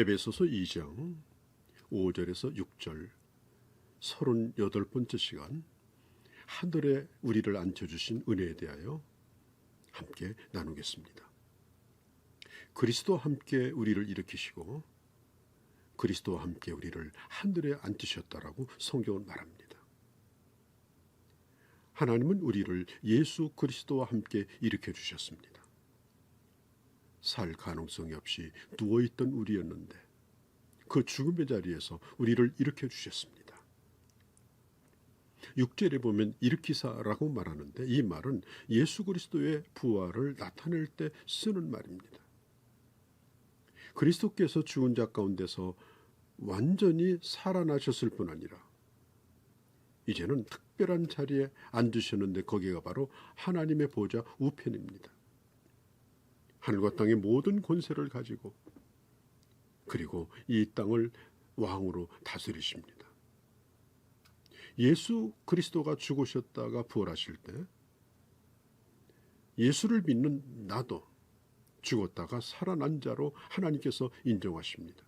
에베소서 2장 5절에서 6절 38번째 시간, 하늘에 우리를 앉혀주신 은혜에 대하여 함께 나누겠습니다. 그리스도와 함께 우리를 일으키시고 그리스도와 함께 우리를 하늘에 앉히셨다라고 성경은 말합니다. 하나님은 우리를 예수 그리스도와 함께 일으켜 주셨습니다. 살 가능성이 없이 누워있던 우리였는데 그 죽음의 자리에서 우리를 일으켜 주셨습니다. 6절에 보면 일으키사라고 말하는데 이 말은 예수 그리스도의 부활을 나타낼 때 쓰는 말입니다. 그리스도께서 죽은 자 가운데서 완전히 살아나셨을 뿐 아니라 이제는 특별한 자리에 앉으셨는데 거기가 바로 하나님의 보좌 우편입니다. 하늘과 땅의 모든 권세를 가지고 그리고 이 땅을 왕으로 다스리십니다. 예수 그리스도가 죽으셨다가 부활하실 때 예수를 믿는 나도 죽었다가 살아난 자로 하나님께서 인정하십니다.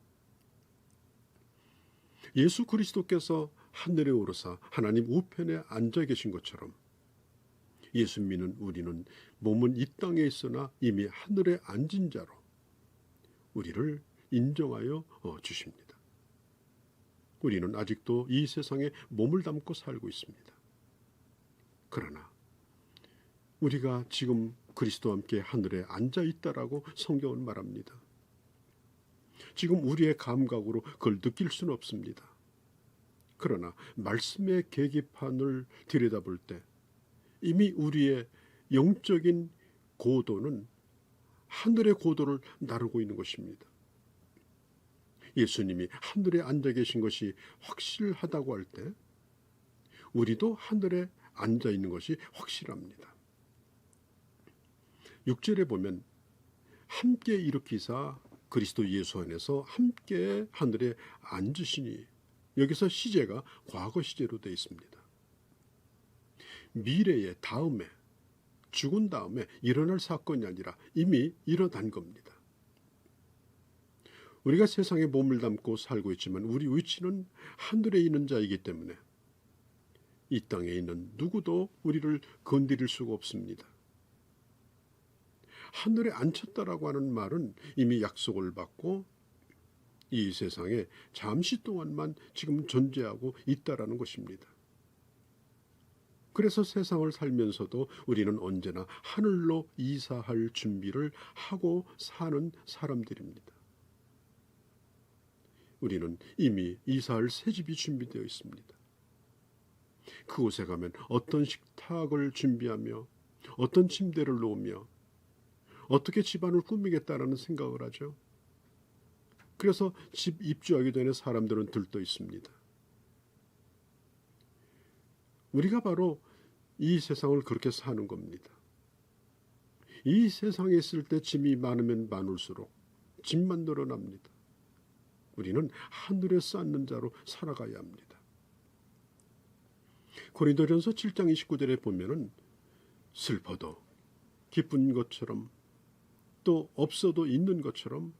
예수 그리스도께서 하늘에 오르사 하나님 우편에 앉아 계신 것처럼 예수 믿는 우리는 몸은 이 땅에 있으나 이미 하늘에 앉은 자로 우리를 인정하여 주십니다. 우리는 아직도 이 세상에 몸을 담고 살고 있습니다. 그러나 우리가 지금 그리스도와 함께 하늘에 앉아 있다라고 성경은 말합니다. 지금 우리의 감각으로 그걸 느낄 수는 없습니다. 그러나 말씀의 계기판을 들여다볼 때 이미 우리의 영적인 고도는 하늘의 고도를 나르고 있는 것입니다. 예수님이 하늘에 앉아 계신 것이 확실하다고 할 때 우리도 하늘에 앉아 있는 것이 확실합니다. 6절에 보면 함께 일으키사 그리스도 예수 안에서 함께 하늘에 앉으시니, 여기서 시제가 과거 시제로 되어 있습니다. 미래의 다음에, 죽은 다음에 일어날 사건이 아니라 이미 일어난 겁니다. 우리가 세상에 몸을 담고 살고 있지만 우리 위치는 하늘에 있는 자이기 때문에 이 땅에 있는 누구도 우리를 건드릴 수가 없습니다. 하늘에 앉혔다라고 하는 말은 이미 약속을 받고 이 세상에 잠시 동안만 지금 존재하고 있다라는 것입니다. 그래서 세상을 살면서도 우리는 언제나 하늘로 이사할 준비를 하고 사는 사람들입니다. 우리는 이미 이사할 새 집이 준비되어 있습니다. 그곳에 가면 어떤 식탁을 준비하며 어떤 침대를 놓으며 어떻게 집안을 꾸미겠다라는 생각을 하죠. 그래서 집 입주하기 전에 사람들은 들떠 있습니다. 우리가 바로 이 세상을 그렇게 사는 겁니다. 이 세상에 있을 때 짐이 많으면 많을수록 짐만 늘어납니다. 우리는 하늘에 쌓는 자로 살아가야 합니다. 고린도전서 7장 29절에 보면은 슬퍼도 기쁜 것처럼 또 없어도 있는 것처럼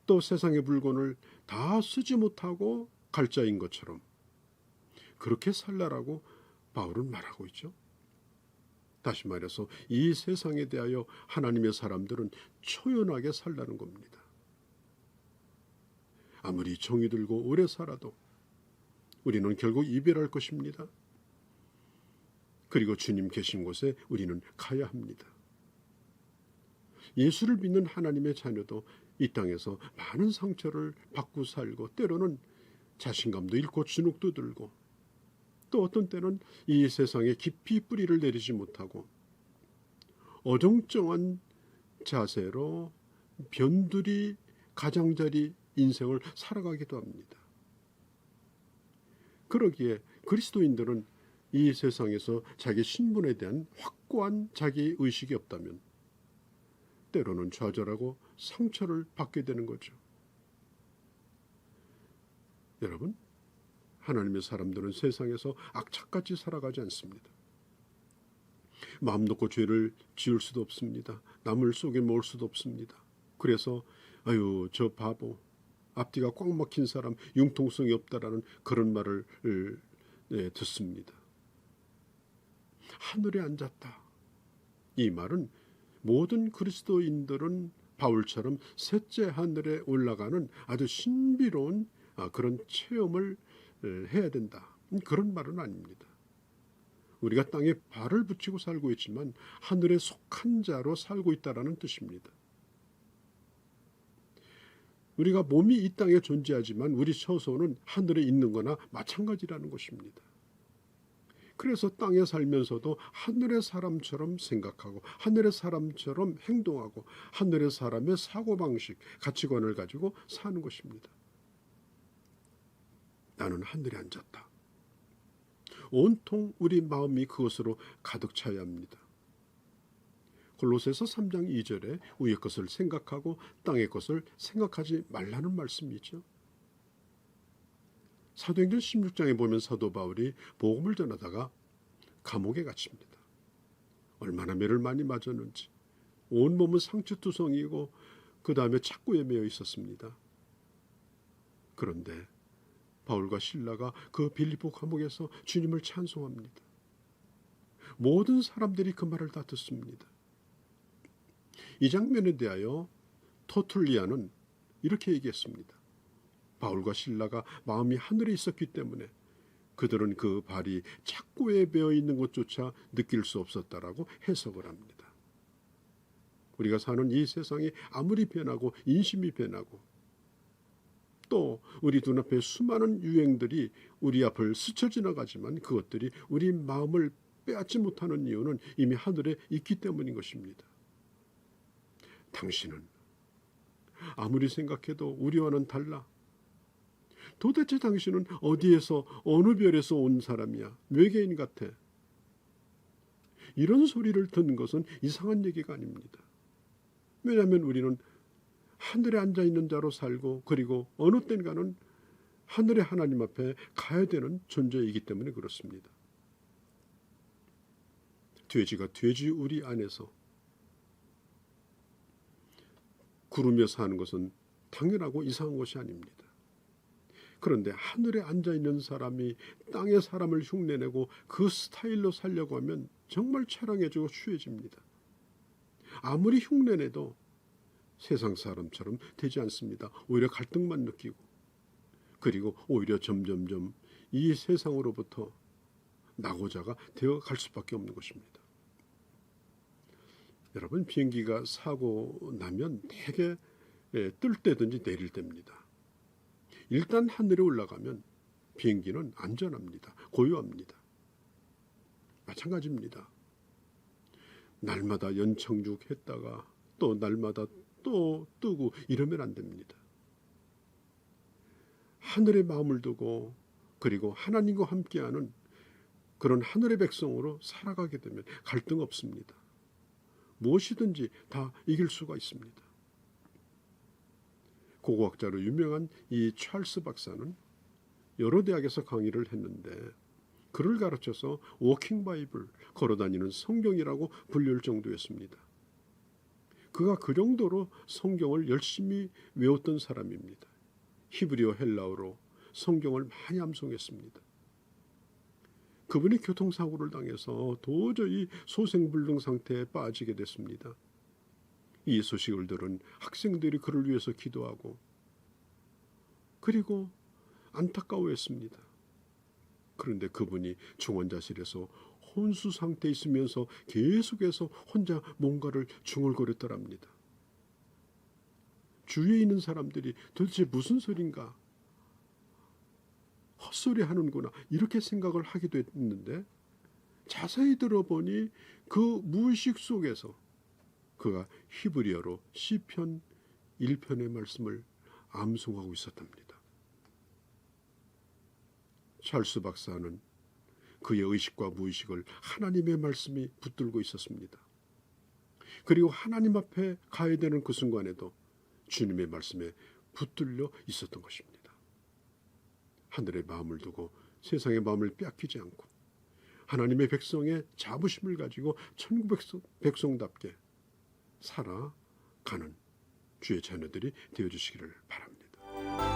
또 세상의 물건을 다 쓰지 못하고 갈자인 것처럼 그렇게 살라라고 바울은 말하고 있죠. 다시 말해서 이 세상에 대하여 하나님의 사람들은 초연하게 살라는 겁니다. 아무리 정이 들고 오래 살아도 우리는 결국 이별할 것입니다. 그리고 주님 계신 곳에 우리는 가야 합니다. 예수를 믿는 하나님의 자녀도 이 땅에서 많은 상처를 받고 살고 때로는 자신감도 잃고 주눅도 들고 또 어떤 때는 이 세상에 깊이 뿌리를 내리지 못하고 어정쩡한 자세로 변두리 가장자리 인생을 살아가기도 합니다. 그러기에 그리스도인들은 이 세상에서 자기 신분에 대한 확고한 자기 의식이 없다면 때로는 좌절하고 상처를 받게 되는 거죠. 여러분, 하나님의 사람들은 세상에서 악착같이 살아가지 않습니다. 마음 놓고 죄를 지을 수도 없습니다. 남을 속에 모을 수도 없습니다. 그래서 아유 저 바보, 앞뒤가 꽉 막힌 사람, 융통성이 없다라는 그런 말을 듣습니다. 하늘에 앉았다. 이 말은 모든 그리스도인들은 바울처럼 셋째 하늘에 올라가는 아주 신비로운 그런 체험을 해야 된다. 그런 말은 아닙니다. 우리가 땅에 발을 붙이고 살고 있지만 하늘에 속한 자로 살고 있다라는 뜻입니다. 우리가 몸이 이 땅에 존재하지만 우리 처소는 하늘에 있는 거나 마찬가지라는 것입니다. 그래서 땅에 살면서도 하늘의 사람처럼 생각하고 하늘의 사람처럼 행동하고 하늘의 사람의 사고방식, 가치관을 가지고 사는 것입니다. 나는 하늘에 앉았다. 온통 우리 마음이 그것으로 가득 차야 합니다. 골로새서 3장 2절에 위의 것을 생각하고 땅의 것을 생각하지 말라는 말씀이죠. 사도행전 16장에 보면 사도 바울이 복음을 전하다가 감옥에 갇힙니다. 얼마나 매를 많이 맞았는지 온몸은 상처투성이고 그 다음에 착고에 매여 있었습니다. 그런데 바울과 실라가 그 빌립보 감옥에서 주님을 찬송합니다. 모든 사람들이 그 말을 다 듣습니다. 이 장면에 대하여 토툴리아는 이렇게 얘기했습니다. 바울과 실라가 마음이 하늘에 있었기 때문에 그들은 그 발이 착고에 베어 있는 것조차 느낄 수 없었다라고 해석을 합니다. 우리가 사는 이 세상이 아무리 변하고 인심이 변하고 또 우리 눈앞에 수많은 유행들이 우리 앞을 스쳐 지나가지만 그것들이 우리 마음을 빼앗지 못하는 이유는 이미 하늘에 있기 때문인 것입니다. 당신은 아무리 생각해도 우리와는 달라. 도대체 당신은 어디에서 어느 별에서 온 사람이야? 외계인 같아. 이런 소리를 듣는 것은 이상한 얘기가 아닙니다. 왜냐하면 우리는 하늘에 앉아있는 자로 살고 그리고 어느 땐가는 하늘의 하나님 앞에 가야 되는 존재이기 때문에 그렇습니다. 돼지가 돼지 우리 안에서 구르며 사는 것은 당연하고 이상한 것이 아닙니다. 그런데 하늘에 앉아있는 사람이 땅의 사람을 흉내내고 그 스타일로 살려고 하면 정말 처량해지고 추해집니다. 아무리 흉내내도 세상 사람처럼 되지 않습니다. 오히려 갈등만 느끼고 그리고 오히려 점점점 이 세상으로부터 낙오자가 되어 갈 수밖에 없는 것입니다. 여러분, 비행기가 사고 나면 대개 뜰 때든지 내릴 때입니다. 일단 하늘에 올라가면 비행기는 안전합니다. 고요합니다. 마찬가지입니다. 날마다 연착륙했다가 또 날마다 또 뜨고 이러면 안 됩니다. 하늘에 마음을 두고 그리고 하나님과 함께하는 그런 하늘의 백성으로 살아가게 되면 갈등 없습니다. 무엇이든지 다 이길 수가 있습니다. 고고학자로 유명한 이 찰스 박사는 여러 대학에서 강의를 했는데 그를 가르쳐서 워킹 바이블, 걸어다니는 성경이라고 불릴 정도였습니다. 그가 그 정도로 성경을 열심히 외웠던 사람입니다. 히브리어 헬라어로 성경을 많이 암송했습니다. 그분이 교통사고를 당해서 도저히 소생불능 상태에 빠지게 됐습니다. 이 소식을 들은 학생들이 그를 위해서 기도하고 그리고 안타까워했습니다. 그런데 그분이 중환자실에서 혼수 상태에 있으면서 계속해서 혼자 뭔가를 중얼거렸더랍니다. 주위에 있는 사람들이 도대체 무슨 소린가? 헛소리 하는구나 이렇게 생각을 하기도 했는데 자세히 들어보니 그 무의식 속에서 그가 히브리어로 시편 1편의 말씀을 암송하고 있었답니다. 찰스 박사는 그의 의식과 무의식을 하나님의 말씀이 붙들고 있었습니다. 그리고 하나님 앞에 가야 되는 그 순간에도 주님의 말씀에 붙들려 있었던 것입니다. 하늘의 마음을 두고 세상의 마음을 빼앗기지 않고 하나님의 백성의 자부심을 가지고 천국 백성답게 살아가는 주의 자녀들이 되어주시기를 바랍니다.